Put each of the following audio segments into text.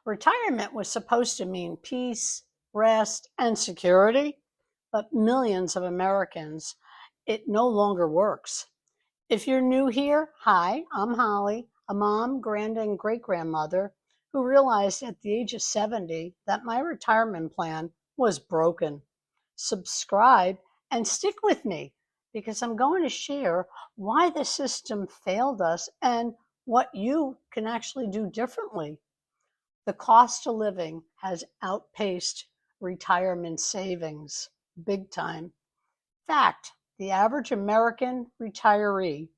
Retirement was supposed to mean peace, rest, and security, but millions of Americans, it no longer works. If you're new here, hi, I'm Holly, a mom, grand, and great grandmother who realized at the age of 70 that my retirement plan was broken. Subscribe and stick with me because I'm going to share why the system failed us and what you can actually do differently. The cost of living has outpaced retirement savings big time. Fact, the average American retiree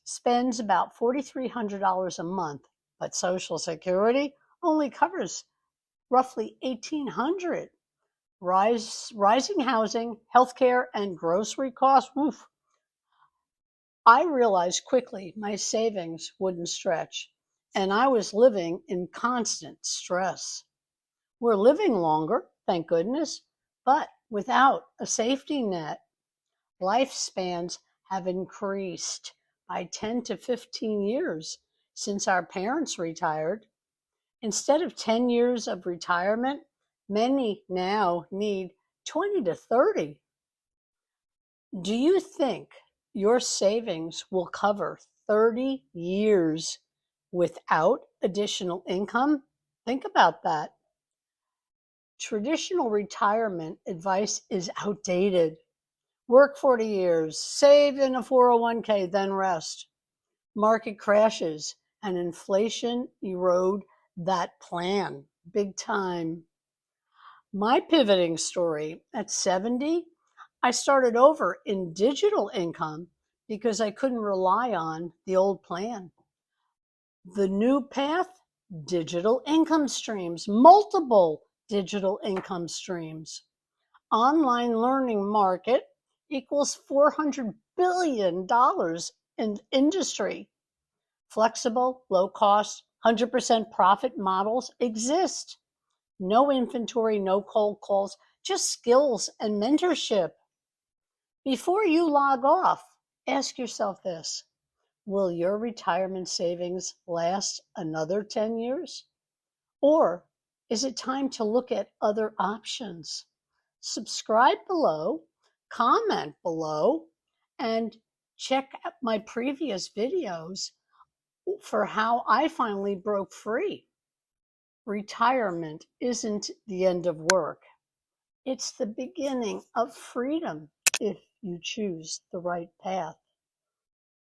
spends about $4,300 a month, but Social Security only covers roughly $1,800. Rising housing, healthcare, and grocery costs. Oof. I realized quickly my savings wouldn't stretch, and I was living in constant stress. We're living longer, thank goodness, but without a safety net. Lifespans have increased by 10 to 15 years since our parents retired. Instead of 10 years of retirement, many now need 20 to 30. Do you think your savings will cover 30 years without additional income? Think about that. Traditional retirement advice is outdated. Work 40 years, save in a 401k, then rest. Market crashes and inflation erode that plan big time. My pivoting story at 70, I started over in digital income because I couldn't rely on the old plan. The new path, digital income streams, multiple digital income streams. Online learning market equals $400 billion in industry. Flexible, low cost, 100% profit models exist. No inventory, no cold calls, just skills and mentorship. Before you log off, ask yourself this: will your retirement savings last another 10 years? Or is it time to look at other options? Subscribe below, comment below, and check out my previous videos for how I finally broke free. Retirement isn't the end of work. It's the beginning of freedom if you choose the right path.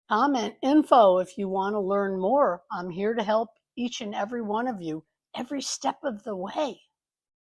Comment info if you want to learn more. I'm here to help each and every one of you every step of the way.